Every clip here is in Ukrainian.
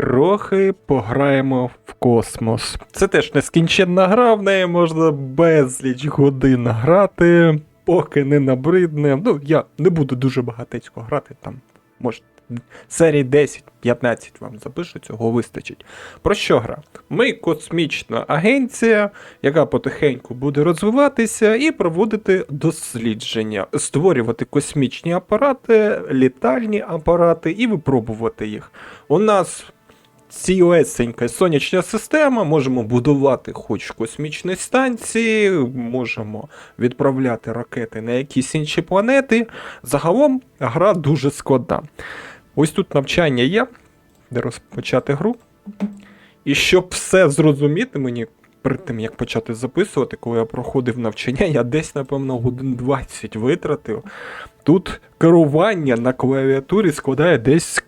Трохи пограємо в космос. Це теж нескінченна гра, в неї можна безліч годин грати, поки не набридне. Ну, я не буду дуже багатецько грати, там, може, серії 10-15 вам запишу, цього вистачить. Про що гра? Ми космічна агенція, яка потихеньку буде розвиватися і проводити дослідження, створювати космічні апарати, літальні апарати і випробувати їх. У нас цілесенька сонячна система, можемо будувати хоч космічні станції, можемо відправляти ракети на якісь інші планети. Загалом гра дуже складна. Ось тут навчання є, де розпочати гру. І щоб все зрозуміти мені, перед тим, як почати записувати, коли я проходив навчання, я десь, напевно, годин 20 витратив. Тут керування на клавіатурі складає десь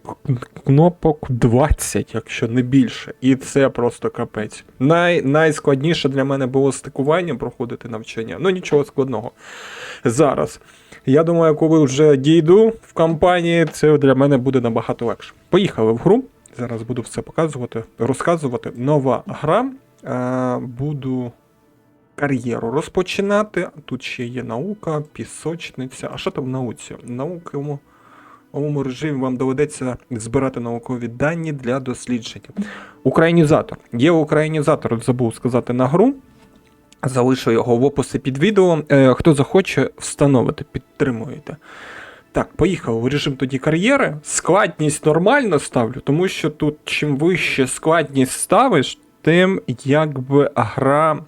кнопок 20, якщо не більше. І це просто капець. Найскладніше для мене було стикування, проходити навчання. Ну, нічого складного. Зараз. Я думаю, коли вже дійду в кампанії, це для мене буде набагато легше. Поїхали в гру. Зараз буду все показувати, розказувати. Нова гра. Буду кар'єру розпочинати. Тут ще є наука, пісочниця. А що там в науці? В науковому режимі вам доведеться збирати наукові дані для дослідження. Українізатор. Є українізатор, забув сказати, на гру. Залишу його в описі під відео. Хто захоче, встановити, підтримуєте. Так, поїхали в режим тоді кар'єри. Складність нормально ставлю, тому що тут чим вище складність ставиш, тим якби гра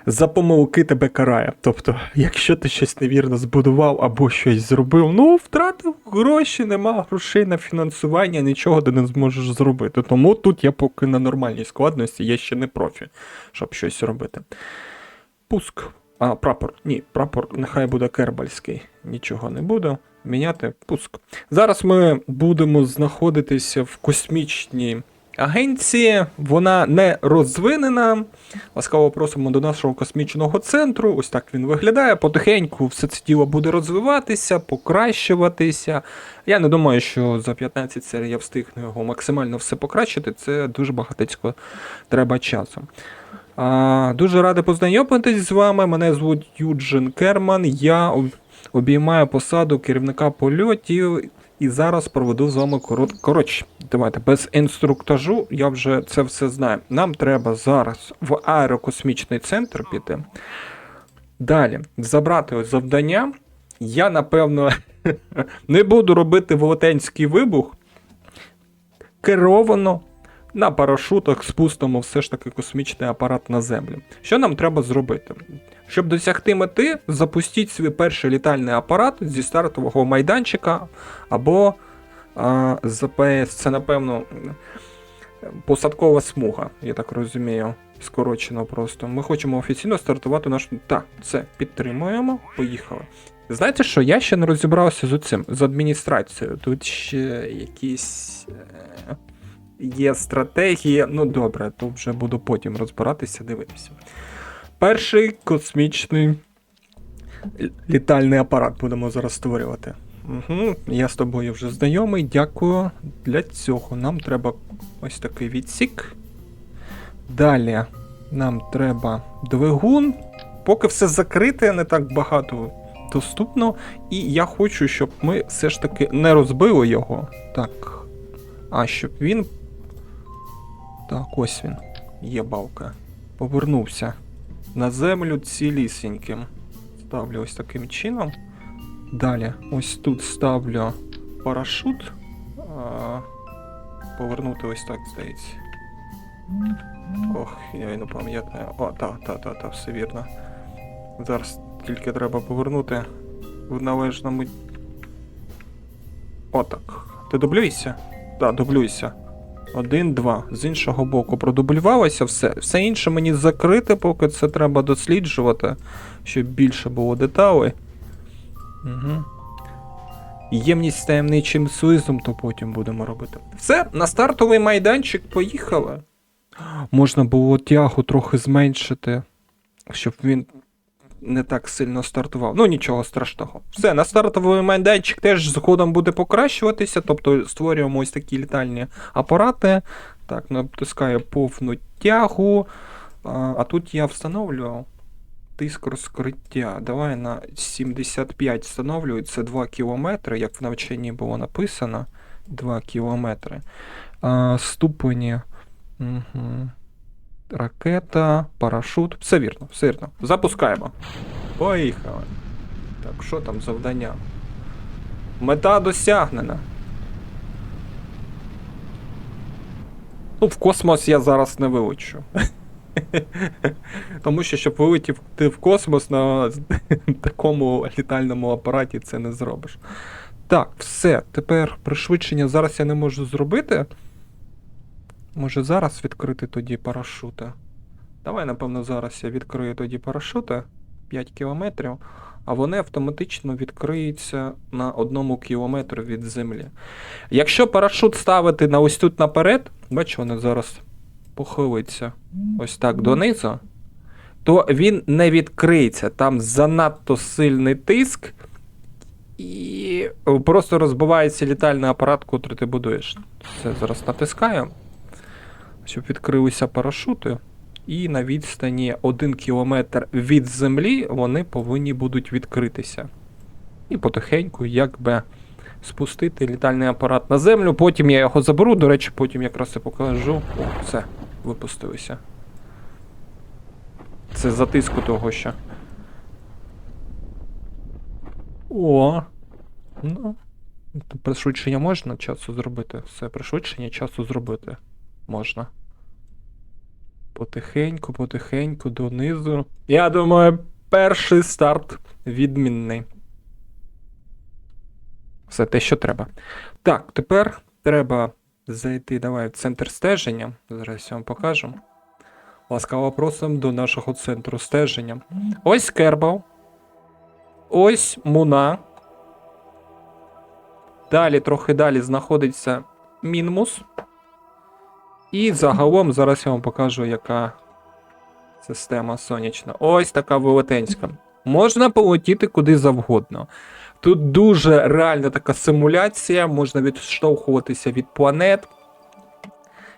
за помилки тебе карає. Тобто, якщо ти щось невірно збудував або щось зробив, ну, втратив гроші, нема грошей на фінансування, нічого ти не зможеш зробити. Тому тут я поки на нормальній складності, я ще не профі, щоб щось робити. Пуск. Прапор. Ні, прапор нехай буде кербальський. Нічого не буду. Міняти. Пуск. Зараз ми будемо знаходитися в космічній агенції. Вона не розвинена. Ласкаво просимо до нашого космічного центру. Ось так він виглядає. Потихеньку все це діло буде розвиватися, покращуватися. Я не думаю, що за 15 серій я встигну його максимально все покращити. Це дуже багатецько треба часу. Дуже радий познайомитись з вами. Мене звуть Юджин Керман. Я обіймаю посаду керівника польотів і зараз проведу з вами коротше, давайте, без інструктажу, я вже це все знаю. Нам треба зараз в аерокосмічний центр піти. Далі, забрати ось завдання. Я, напевно, не буду робити велетенський вибух. Керовано на парашутах спустимо все ж таки космічний апарат на землю. Що нам треба зробити? Щоб досягти мети, запустіть свій перший літальний апарат зі стартового майданчика або ЗПС. Це, напевно, посадкова смуга, я так розумію, скорочено просто. Ми хочемо офіційно стартувати наш... Так, це підтримуємо, поїхали. Знаєте що, я ще не розібрався з цим, з адміністрацією. Тут ще якісь... є стратегія, ну добре, то вже буду потім розбиратися, дивитися. Перший космічний літальний апарат будемо зараз створювати. Я з тобою вже знайомий, дякую. Для цього нам треба ось такий відсік. Далі нам треба двигун. Поки все закрите, не так багато доступно. І я хочу, щоб ми все ж таки не розбили його. Так, щоб він... Так, ось він. Є балка. Повернувся на землю цілісіньким. Ставлю ось таким чином. Далі ось тут ставлю парашут. Повернути ось так, здається. Ох, я не пам'ятаю. Та, все вірно. Зараз тільки треба повернути в належному... Отак. Ти дублюєшся? Так, дублюйся. 1, 2. З іншого боку продублювалося все. Все інше мені закрите, поки це треба досліджувати, щоб більше було деталей. Ємність з таємничим суїзом, то потім будемо робити. Все, на стартовий майданчик поїхали. Можна було тягу трохи зменшити, щоб він не так сильно стартував. Ну, нічого страшного. Все, на стартовий майданчик теж згодом буде покращуватися, тобто створюємо ось такі літальні апарати. Так, натискаю повну тягу. А тут я встановлював тиск розкриття. Давай на 75 встановлюю, це 2 кілометри, як в навчанні було написано. 2 кілометри. Ступені. Угу. Ракета, парашут. Все вірно, все вірно. Запускаємо. Поїхали. Так, що там завдання? Мета досягнена. Ну, в космос я зараз не вилечу. Тому що, щоб вилетіти в космос на такому літальному апараті, це не зробиш. Так, все. Тепер пришвидшення зараз я не можу зробити. Може зараз відкрити тоді парашута? Давай, напевно, зараз я відкрию тоді парашута. 5 кілометрів. А вони автоматично відкриються на 1 кілометрі від землі. Якщо парашут ставити на ось тут наперед, бачу, вони зараз похилиться ось так донизу, то він не відкриється. Там занадто сильний тиск і просто розбивається літальний апарат, котрий ти будуєш. Все, зараз натискаю, щоб відкрилися парашути. І на відстані 1 кілометр від землі вони повинні будуть відкритися. І потихеньку, якби, спустити літальний апарат на землю. Потім я його заберу, до речі, потім якраз і покажу. О, все, випустилися. Це затиску того, що. О, ну, пришвидшення можна часу зробити? Все, пришвидшення часу зробити можна. Потихеньку, потихеньку, донизу. Я думаю, перший старт відмінний. Все те, що треба. Так, тепер треба зайти, давай, в центр стеження. Зараз я вам покажу. Ласкаво просимо до нашого центру стеження. Ось Кербал. Ось Муна. Далі, трохи далі знаходиться Мінмус. І загалом зараз я вам покажу, яка система сонячна. Ось така велетенська. Можна полетіти куди завгодно. Тут дуже реальна така симуляція, можна відштовхуватися від планет.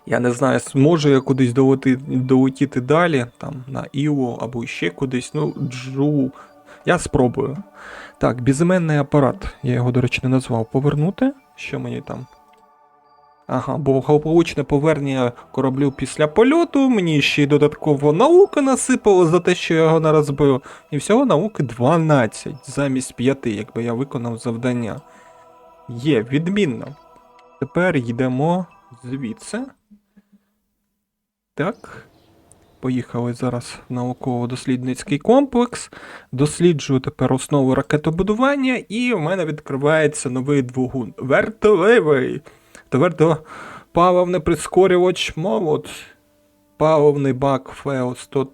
Я не знаю, зможу я кудись долетіти далі, там на Ілу або ще кудись, ну, Джу. Я спробую. Так, безіменний апарат, я його, до речі, не назвав. Повернути? Що мені там? Ага, благополучне повернення кораблю після польоту, мені ще й додатково наука насипало за те, що я його не розбив. І всього науки 12 замість 5, якби я виконав завдання. Є, відмінно. Тепер йдемо звідси. Так. Поїхали зараз в науково-дослідницький комплекс. Досліджую тепер основи ракетобудування, і в мене відкривається новий двигун. Вертолевий! Твердопаливний прискорювач молот. Паливний бак ФЕО-100.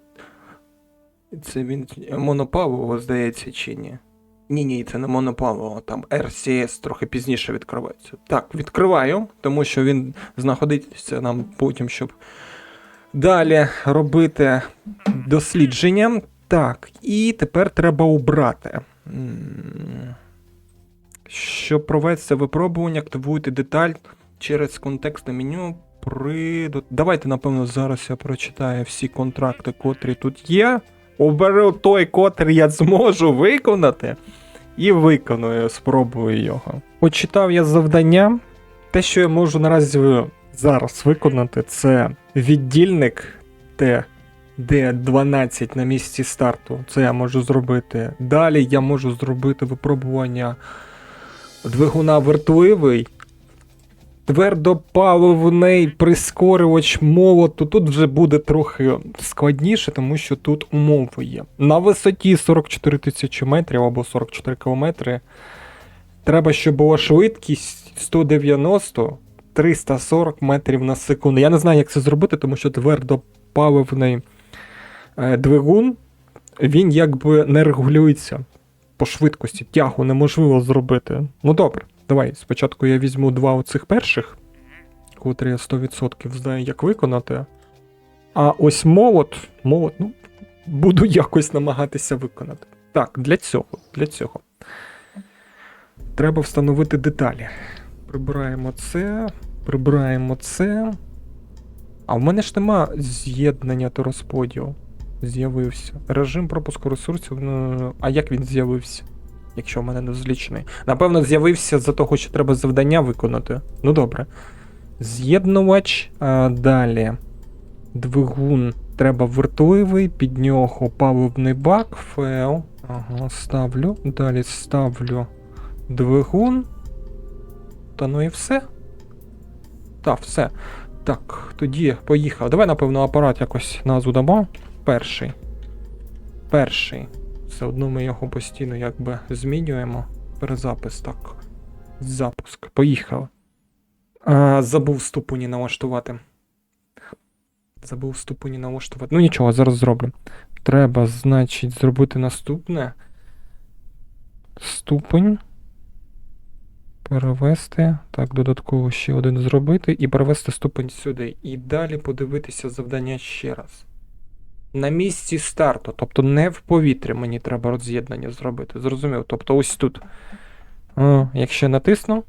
Це він монопаливо, здається, чи ні? Ні, це не монопаливо, там РСС трохи пізніше відкривається. Так, відкриваю, тому що він знаходиться нам потім, щоб далі робити дослідження. Так, і тепер треба убрати. Щоб провести випробування, активуйте деталь через контекстне меню. Давайте, напевно, зараз я прочитаю всі контракти, котрі тут є. Оберу той, котрий я зможу виконати. І виконую, спробую його. Почитав я завдання. Те, що я можу наразі зараз виконати, це віддільник Д12 на місці старту. Це я можу зробити. Далі я можу зробити випробування двигуна вертливий. Твердопаливний прискорювач молоту. Тут вже буде трохи складніше, тому що тут умови є. На висоті 44 тисячі метрів або 44 кілометри треба, щоб була швидкість 190-340 метрів на секунду. Я не знаю, як це зробити, тому що твердопаливний двигун, він якби не регулюється по швидкості. Тягу неможливо зробити. Ну добре. Давай, спочатку я візьму 2 оцих перших, котрі я 100% знаю, як виконати. А ось молот, ну, буду якось намагатися виконати. Так, для цього. Треба встановити деталі. Прибираємо це. А в мене ж нема з'єднання та розподілу. З'явився. Режим пропуску ресурсів. А як він з'явився? Якщо в мене не злічений. Напевно, з'явився за того, що треба завдання виконати. Ну добре. З'єднувач. Далі. Двигун. Треба вертливий. Під нього паливний бак. ФЛ. Ага, ставлю. Далі ставлю двигун. Та ну і все. Так, все. Так, тоді поїхав. Давай, напевно, апарат якось назву дамо. Перший. Все одно ми його постійно якби змінюємо. Перезапис, так. Запуск. Поїхав. Забув ступені налаштувати. Ну нічого, зараз зроблю. Треба, значить, зробити наступне. Ступень. Перевести. Так, додатково ще один зробити. І перевести ступень сюди. І далі подивитися завдання ще раз. На місці старту. Тобто не в повітрі мені треба роз'єднання зробити. Зрозумів? Тобто ось тут. Якщо натисну.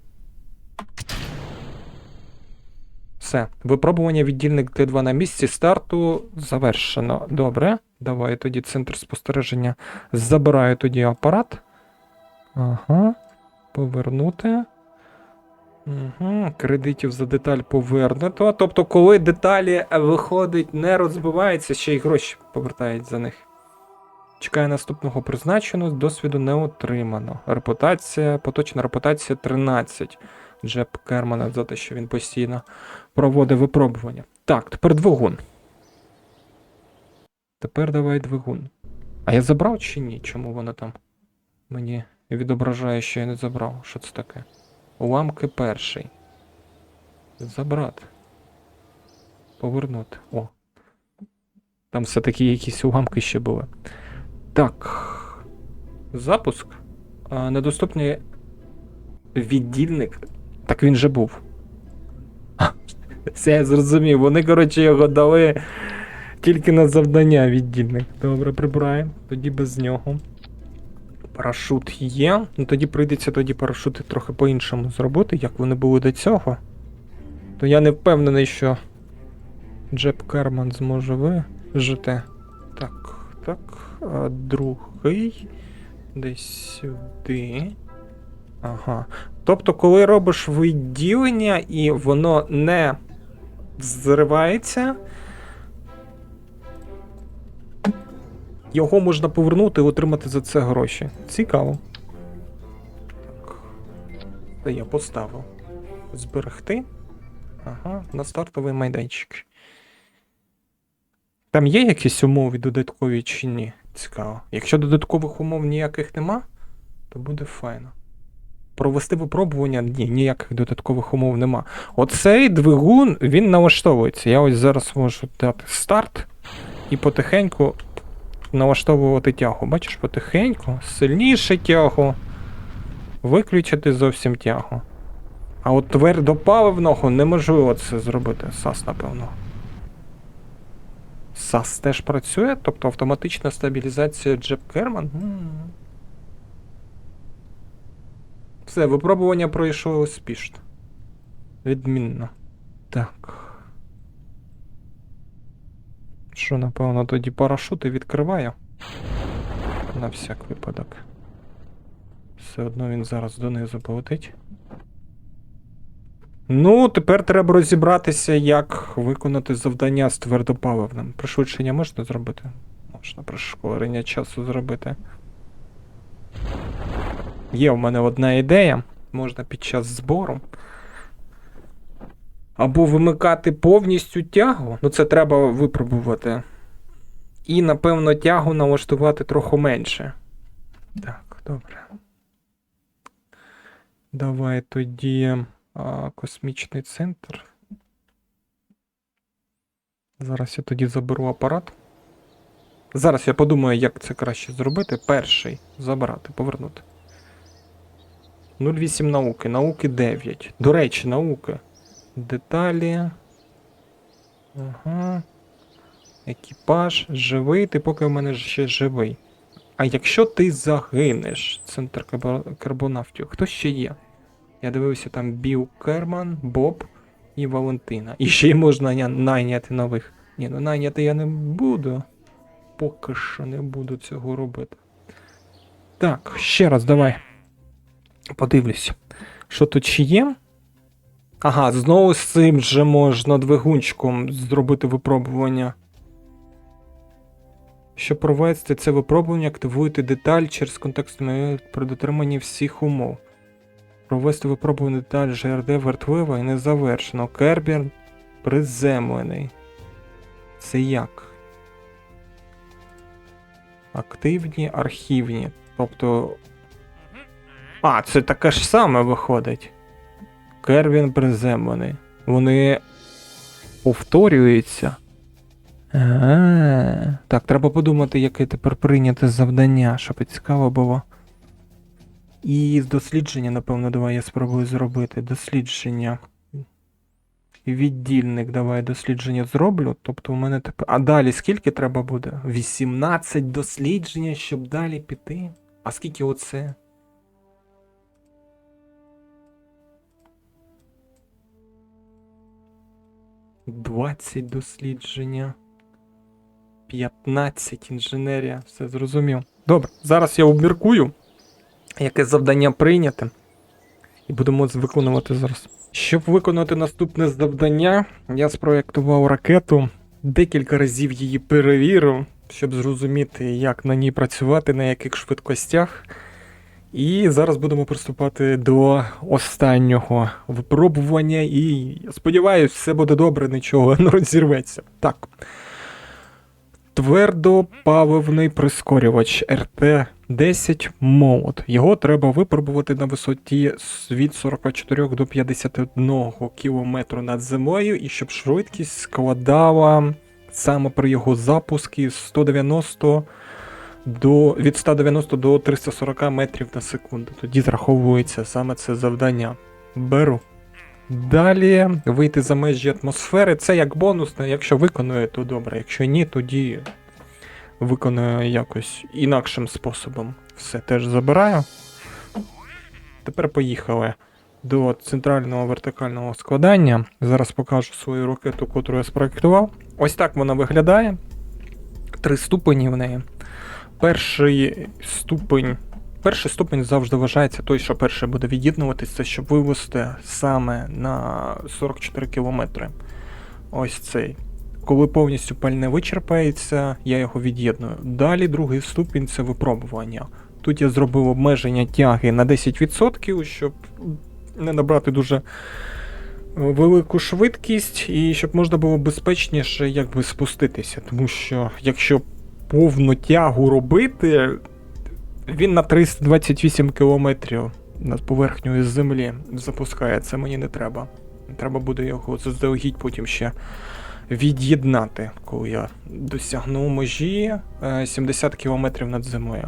Все. Випробування віддільник Т2 на місці старту завершено. Добре. Давай тоді центр спостереження. Забираю тоді апарат. Ага. Повернути. Угу. Кредитів за деталь повернуто. Тобто, коли деталі виходить, не розбиваються, ще й гроші повертають за них. Чекає наступного призначеного, досвіду не отримано. Поточна репутація 13. Джеб Кермана за те, що він постійно проводить випробування. Так, тепер двигун. Тепер давай двигун. А я забрав чи ні? Чому воно там мені відображає, що я не забрав? Що це таке? Уламки перший. Забрати. Повернути. О. Там все-таки якісь уламки ще були. Так. Запуск. Недоступний віддільник. Так він же був. Все, я зрозумів. Вони, коротше, його дали тільки на завдання віддільник. Добре, прибираємо. Тоді без нього. Парашут є. Ну тоді прийдеться парашути трохи по-іншому зробити, як вони були до цього. То я не впевнений, що Джеб Керман зможе вижити. Так. Другий. Десь сюди. Ага. Тобто, коли робиш виділення і воно не взривається, його можна повернути і отримати за це гроші. Цікаво. Так. Та я поставив. Зберегти. Ага, на стартовий майданчик. Там є якісь умови додаткові чи ні? Цікаво. Якщо додаткових умов ніяких нема, то буде файно. Провести випробування? Ні, ніяких додаткових умов нема. Оцей двигун, він налаштовується. Я ось зараз можу дати старт і потихеньку налаштовувати тягу. Бачиш, потихеньку, сильніше тягу, виключити зовсім тягу. А от твердопаливного неможливо це зробити. САС, напевно. САС теж працює? Тобто автоматична стабілізація Джеб Керман? Все, випробування пройшло успішно. Відмінно. Так. Що, напевно, тоді парашути відкриваю? На всяк випадок. Все одно він зараз донизу полетить. Ну, тепер треба розібратися, як виконати завдання з твердопаливним. Пришвидшення можна зробити? Можна пришвидшення часу зробити. Є в мене одна ідея. Можна під час збору. Або вимикати повністю тягу. Ну, це треба випробувати. І, напевно, тягу налаштувати трохи менше. Так, добре. Давай тоді космічний центр. Зараз я тоді заберу апарат. Зараз я подумаю, як це краще зробити. Перший. Забрати, повернути. 0,8 науки. Науки 9. До речі, науки. Деталі. Ага. Екіпаж, живий, ти поки в мене ще живий. А якщо ти загинеш, центр карбонавтів, хто ще є? Я дивився там Біл Керман, Боб і Валентина. І ще й можна найняти нових. Ні, ну найняти я не буду. Поки що не буду цього робити. Так, ще раз давай. Подивлюсь. Що тут ще є? Ага, знову з цим же можна двигунчиком зробити випробування. Щоб провести це випробування, активуйте деталь через контекст при дотриманні всіх умов. Провести випробування деталь ЖРД вертлива і не завершено. Кербір приземлений. Це як? Активні, архівні. Тобто... А, це таке ж саме виходить. Кербін приземлений. Вони повторюються. Так, треба подумати, яке тепер прийняти завдання, щоб цікаво було. І дослідження, напевно, давай я спробую зробити. Дослідження. Віддільник, давай дослідження зроблю. Тобто у мене тепер... А далі скільки треба буде? 18 дослідження, щоб далі піти? А скільки оце? «20 дослідження. 15 інженерія». Все зрозумів. Добре, зараз я обміркую, яке завдання прийняте. І будемо виконувати зараз. Щоб виконати наступне завдання, я спроєктував ракету, декілька разів її перевірив, щоб зрозуміти, як на ній працювати, на яких швидкостях. І зараз будемо приступати до останнього випробування і, я сподіваюся, все буде добре, нічого не розірветься. Так. Твердопаливний прискорювач РТ-10 молот. Його треба випробувати на висоті від 44 до 51 км над землею, і щоб швидкість складала саме при його запуску від 190 до 340 метрів на секунду. Тоді зраховується саме це завдання. Беру. Далі вийти за межі атмосфери. Це як бонусне, якщо виконую, то добре. Якщо ні, тоді виконую якось інакшим способом. Все теж забираю. Тепер поїхали до центрального вертикального складання. Зараз покажу свою ракету, яку я спроєктував. Ось так вона виглядає. 3 ступені в неї. Перший ступень завжди вважається той, що перший буде від'єднуватися, щоб вивести саме на 44 кілометри. Ось цей. Коли повністю пальне вичерпається, я його від'єдную. Далі другий ступінь – це випробування. Тут я зробив обмеження тяги на 10%, щоб не набрати дуже велику швидкість і щоб можна було безпечніше якби спуститися. Тому що якщо повну тягу робити, він на 328 кілометрів над поверхнею землі запускає. Це мені не треба. Треба буде його заздалегідь потім ще від'єднати, коли я досягну межі 70 кілометрів над землею.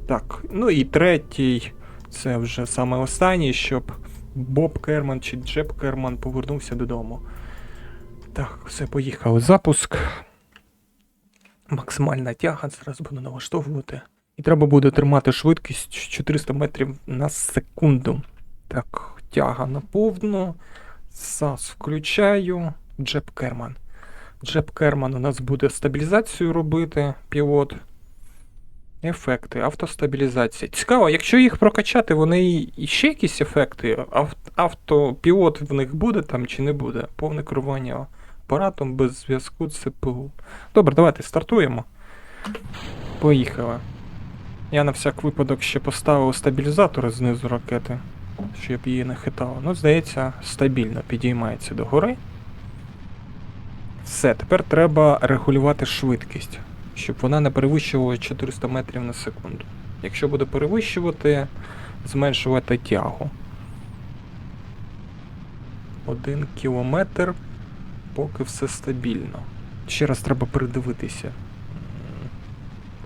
Так, ну і третій, це вже саме останній, щоб Боб Керман чи Джеб Керман повернувся додому. Так, все, поїхали. Запуск. Максимальна тяга, зараз буду налаштовувати. І треба буде тримати швидкість 400 метрів на секунду. Так, тяга на повну. САС включаю. Джеб Керман. Джеб Керман у нас буде стабілізацію робити, пілот. Ефекти, автостабілізація. Цікаво, якщо їх прокачати, вони і ще якісь ефекти, автопілот в них буде там чи не буде? Повне керування апаратом без зв'язку ЦПУ. Добре, давайте стартуємо. Поїхали. Я на всяк випадок ще поставив стабілізатори знизу ракети, щоб її не хитало. Ну, здається, стабільно підіймається догори. Все, тепер треба регулювати швидкість, щоб вона не перевищувала 400 метрів на секунду. Якщо буде перевищувати, зменшувати тягу. 1 кілометр, поки все стабільно. Ще раз треба придивитися.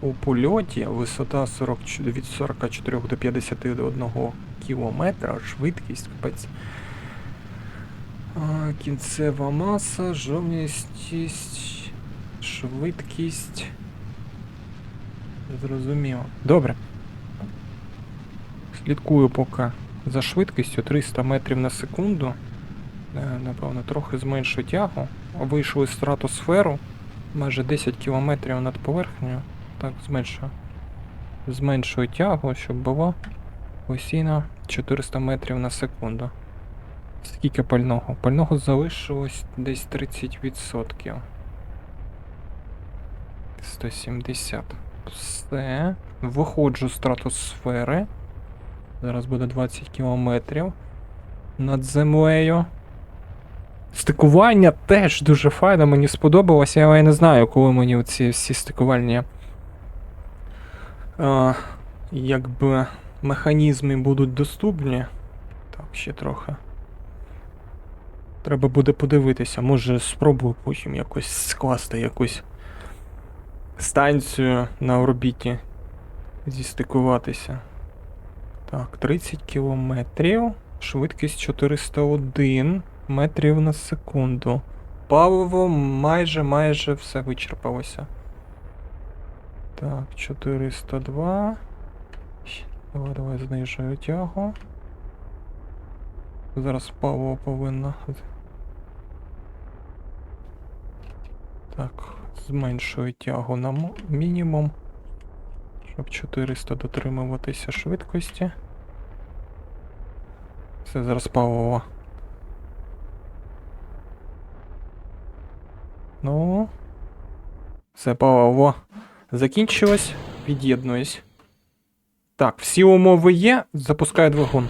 У польоті висота від 44 до 51 кілометра, швидкість, капець. Кінцева маса, швидкість. Зрозуміло. Добре. Слідкую поки за швидкістю 300 метрів на секунду. Напевно, трохи зменшу тягу. Вийшов із стратосферу. Майже 10 км над поверхнею. Так, зменшую тягу, щоб було постійно 400 метрів на секунду. Скільки пального? Пального залишилось десь 30%. 170. Все. Виходжу з стратосфери. Зараз буде 20 кілометрів над землею. Стикування теж дуже файно, мені сподобалося, але я не знаю, коли мені оці всі стикувальні якби механізми будуть доступні. Так, ще трохи. Треба буде подивитися, може спробую потім якось скласти якусь станцію на орбіті, зістикуватися. Так, 30 кілометрів, швидкість 401 метрів на секунду. Паливо майже все вичерпалося. Так, 402. Давай знижую тягу. Зараз паливо повинно. Так, зменшую тягу на мінімум, щоб 400 дотримуватися швидкості. Все, зараз паливо. Ну, все, паливо закінчилось, від'єднуюсь. Так, всі умови є, запускаю двигун.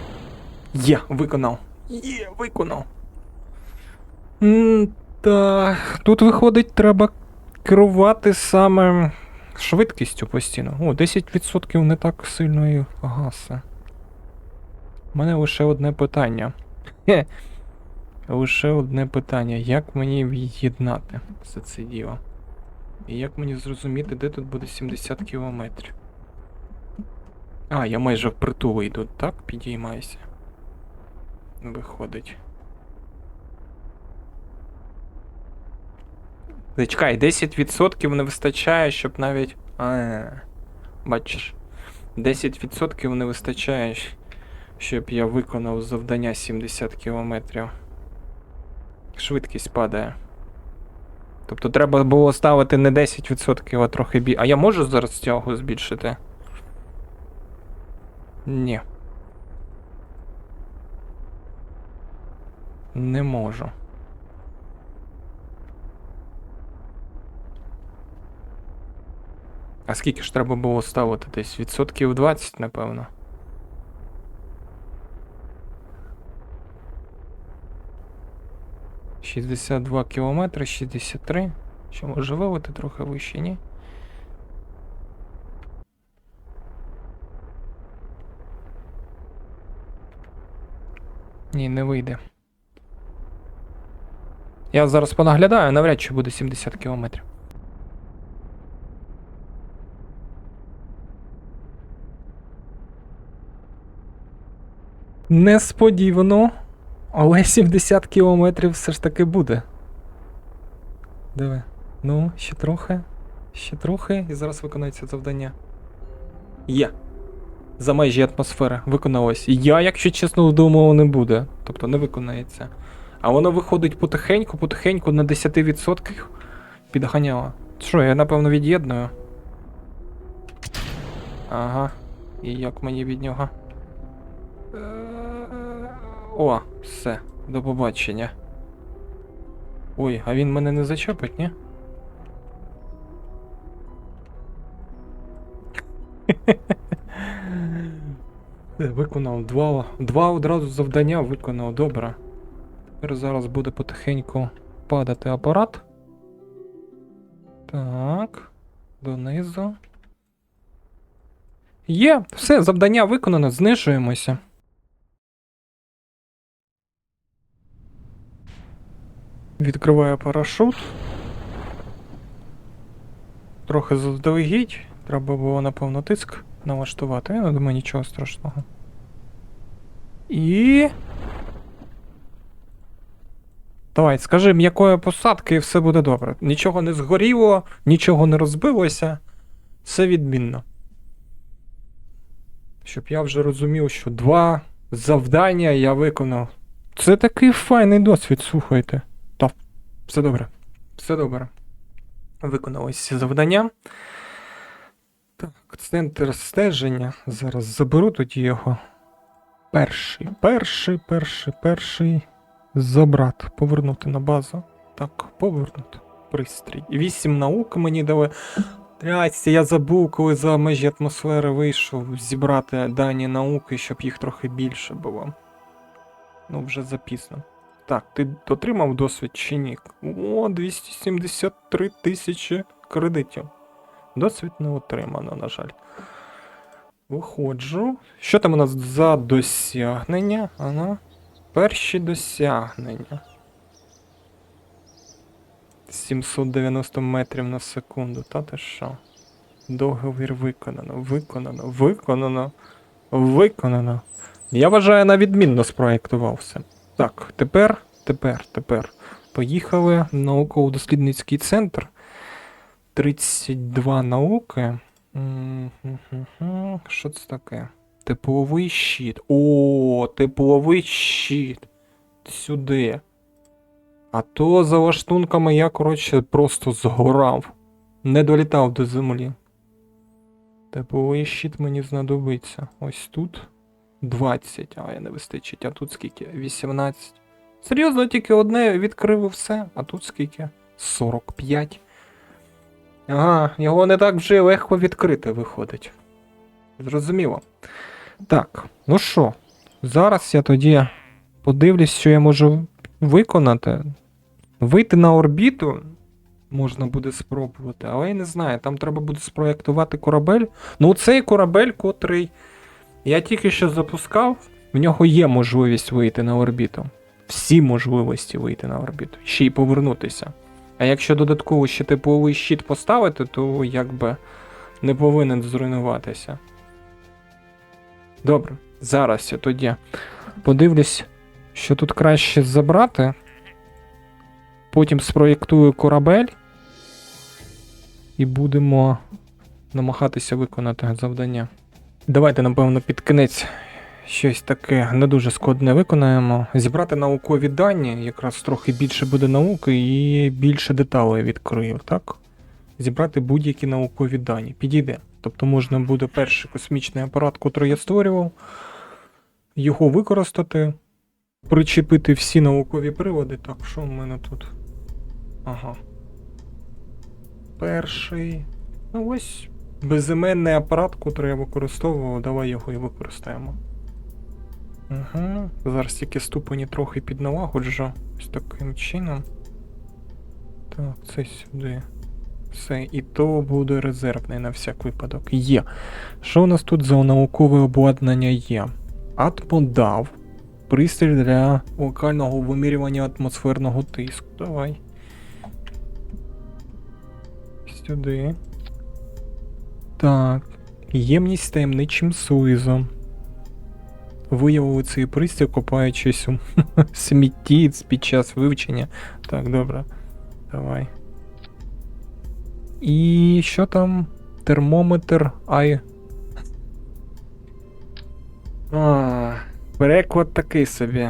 Виконав. Виконав. Так, тут виходить, треба керувати саме швидкістю постійно. О, 10% не так сильно і гасе. У мене лише одне питання. Лише одне питання. Як мені від'єднати все це діло? І як мені зрозуміти, де тут буде 70 кілометрів? Я майже впритул йду, так? Підіймаюся. Виходить. Чекай, 10% не вистачає, щоб навіть... бачиш. 10% не вистачає, щоб я виконав завдання 70 кілометрів. Швидкість падає. Тобто треба було ставити не 10%, а трохи більше. А я можу зараз тягу збільшити? Ні. Не можу. А скільки ж треба було ставити? Десь відсотків 20, напевно. — 62 кілометри, 63. Що, може вилити трохи вище, ні? Ні, не вийде. Я зараз понаглядаю, навряд чи буде 70 кілометрів. Несподівано, але 70 кілометрів все ж таки буде. Диви. Ну, ще трохи, і зараз виконується завдання. За межі атмосфери виконалось. Я, якщо чесно, думав, не буде. Тобто не виконається. А воно виходить потихеньку на 10% підганяло. Що, я напевно від'єдную? Ага. І як мені від нього? О, все, до побачення. Ой, а він мене не зачепить, ні? Виконав два одразу завдання виконав, добре. Тепер зараз буде потихеньку падати апарат. Так, донизу. Є, все, завдання виконано, знижуємося. Відкриваю парашут. Трохи заздалегідь. Треба було, напевно, тиск налаштувати. Я не думаю, нічого страшного. І... Давай, скажи м'якої посадки і все буде добре. Нічого не згоріло, нічого не розбилося. Все відмінно. Щоб я вже розумів, що 2 завдання я виконав. Це такий файний досвід, слухайте. Так, все добре. Все добре. Виконали всі завдання. Так, центр стеження. Зараз заберу тоді його. Перший. Забрати. Повернути на базу. Так, повернути. Пристрій. 8 наук мені дали. Трясся, я забув, коли за межі атмосфери вийшов, зібрати дані науки, щоб їх трохи більше було. Ну, вже запізно. Так, ти отримав досвід чи ні? О, 273 тисячі кредитів. Досвід не отримано, на жаль. Виходжу. Що там у нас за досягнення? Ага. Перші досягнення. 790 метрів на секунду. Та ти що? Договір виконано. Я вважаю, на відмінно спроєктувався. Так, тепер. Поїхали в науково-дослідницький центр. 32 науки. Що це таке? Тепловий щит. О, тепловий щит. Сюди. А то за лаштунками я, коротше, просто згорав. Не долітав до землі. Тепловий щит мені знадобиться. Ось тут 20, а я не вистачить. А тут скільки? 18. Серйозно, тільки одне відкрив і все. А тут скільки? 45. Ага, його не так вже легко відкрити виходить. Зрозуміло. Так, ну що, зараз я тоді подивлюсь, що я можу виконати. Вийти на орбіту можна буде спробувати, але я не знаю, там треба буде спроєктувати корабель. Ну, цей корабель, котрий я тільки що запускав, в нього є можливість вийти на орбіту. Всі можливості вийти на орбіту. Ще й повернутися. А якщо додатково ще тепловий щит поставити, то якби не повинен зруйнуватися. Добре, зараз я тоді подивлюсь, що тут краще забрати. Потім спроєктую корабель. І будемо намагатися виконати завдання. Давайте, напевно, під кінець щось таке не дуже складне виконаємо. Зібрати наукові дані, якраз трохи більше буде науки і більше деталей відкрию, так? Зібрати будь-які наукові дані. Підійде. Тобто можна буде перший космічний апарат, котрий я створював, його використати, причепити всі наукові прилади. Так, що в мене тут? Ага. Перший. Ну ось безіменний апарат, котрий я використовував, давай його і використаємо. Угу. Зараз тільки ступені трохи підналагоджу. Ось таким чином. Так, це сюди. Все, і то буде резервний на всяк випадок. Є. Що у нас тут за наукове обладнання є? Атмодав. Пристрій для локального вимірювання атмосферного тиску. Давай. Сюди. Так. Ємність таємничим слизом. Виявили цей пристрій, копаючись у смітті під час вивчення. Так, добре. Давай. І що там? Термометр Ай. Переклад такий собі.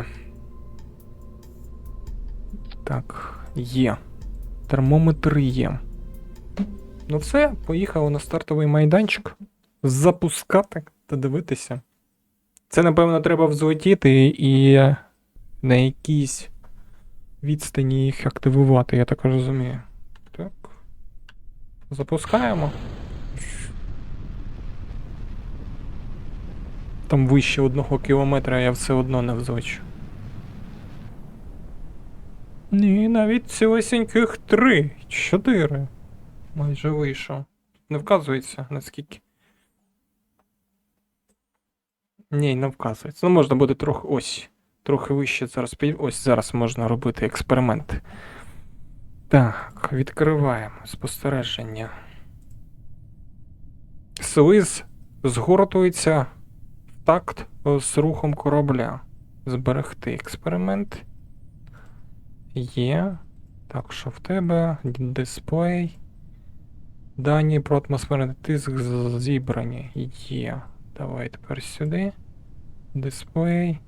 Так, є. Термометр є. Ну все, поїхали на стартовий майданчик. Запускати та дивитися. Це, напевно, треба взлетіти і на якійсь відстані їх активувати, я так розумію. Так. Запускаємо. Там вище 1 кілометра я все одно не взлечу. Ні, навіть цілесеньких 3, 4. Майже вийшов. Не вказується, наскільки. Ні, не вказується. Ну, можна буде трохи ось. Трохи вище зараз. Ось зараз можна робити експеримент. Так, відкриваємо спостереження. Слиз згортується в такт з рухом корабля. Зберегти експеримент. Є. Так, що в тебе? Дисплей. Дані про атмосферний тиск зібрані. Є. Давай тепер сюди. Дисплей.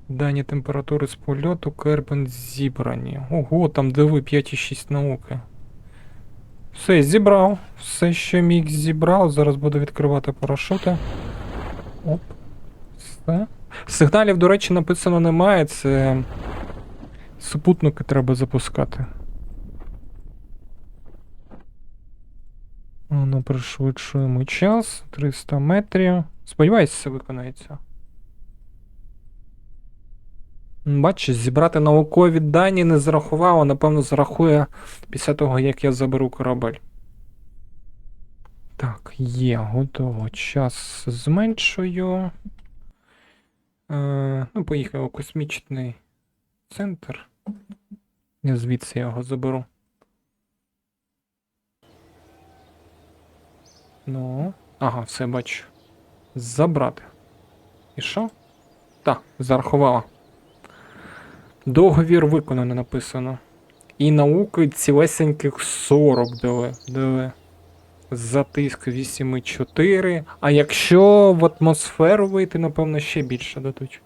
Дані температури з польоту, Кербен зібрані. Ого, там диви 5,6 науки. Все, зібрав. Все, що міг, зібрав. Зараз буду відкривати парашути. Оп. Все. Сигналів, до речі, написано немає. Це супутники треба запускати. Ну, пришвидшуємо час. 300 метрів. Сподіваюсь, все виконається. Бачиш, зібрати наукові дані не зарахувало, напевно, зарахує після того, як я заберу корабель. Так, є, готово. Час зменшую. Ну, поїхав у космічний центр. Я звідси його заберу. Ну, ага, все бачу. Забрати. І що? Так, зарахувала. Договір виконано, написано. І науки цілесеньких 40 дали. Затиск 8,4. А якщо в атмосферу вийти, напевно, ще більше дадуть.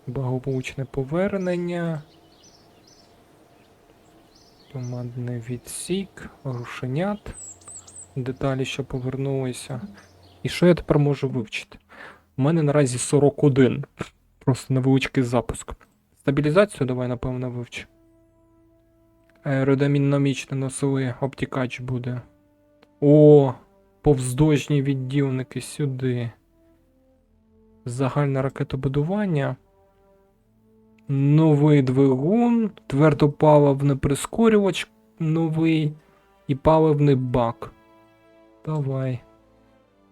Благополучне повернення. Командний відсік. Рушенят. Деталі, що повернулися. І що я тепер можу вивчити? У мене наразі 41. Просто невеличкий запуск. Стабілізацію давай, напевно, вивчу. Аеродинамічний носовий обтікач буде. О, повздовжні відділники сюди. Загальне ракетобудування. Новий двигун, твердопаливний прискорювач новий і паливний бак. Давай.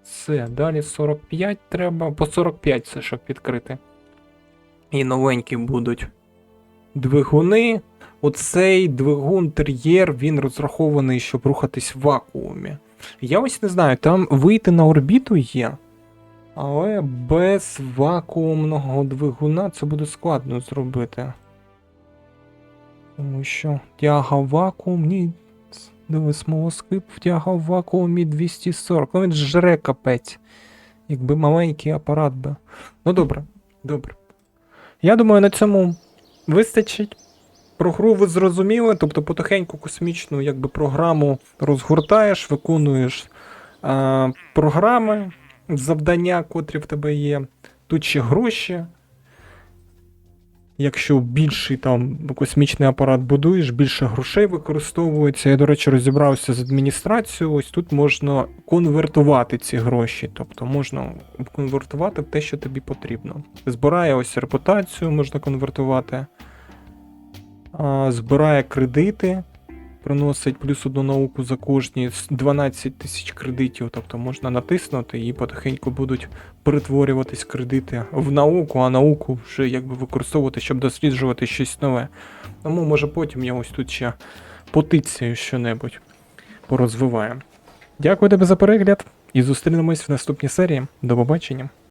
Все, далі 45 треба. По 45 все, щоб відкрити. І новенькі будуть двигуни. Оцей двигун Тер'єр, він розрахований, щоб рухатись в вакуумі. Я ось не знаю, там вийти на орбіту є, але без вакуумного двигуна це буде складно зробити. Тому що тяга в вакуумі, диви, смолоскип втяга в вакуумі 240. Ну він жре капець. Якби маленький апарат би. Ну добре, добре. Я думаю, на цьому вистачить. Про гру ви зрозуміли, тобто потихеньку космічну якби програму розгортаєш, виконуєш програми, завдання, котрі в тебе є. Тут ще гроші. Якщо більший там космічний апарат будуєш, більше грошей використовується. Я, до речі, розібрався з адміністрацією. Ось тут можна конвертувати ці гроші. Тобто можна конвертувати в те, що тобі потрібно. Збирає ось репутацію, можна конвертувати. Збирає кредити, приносить плюс 1 науку за кожні 12 тисяч кредитів, тобто можна натиснути і потихеньку будуть перетворюватись кредити в науку, а науку вже якби використовувати, щоб досліджувати щось нове. Тому може потім я ось тут ще потицяю що-небудь, порозвиваю. Дякую тобі за перегляд і зустрінемось в наступній серії. До побачення.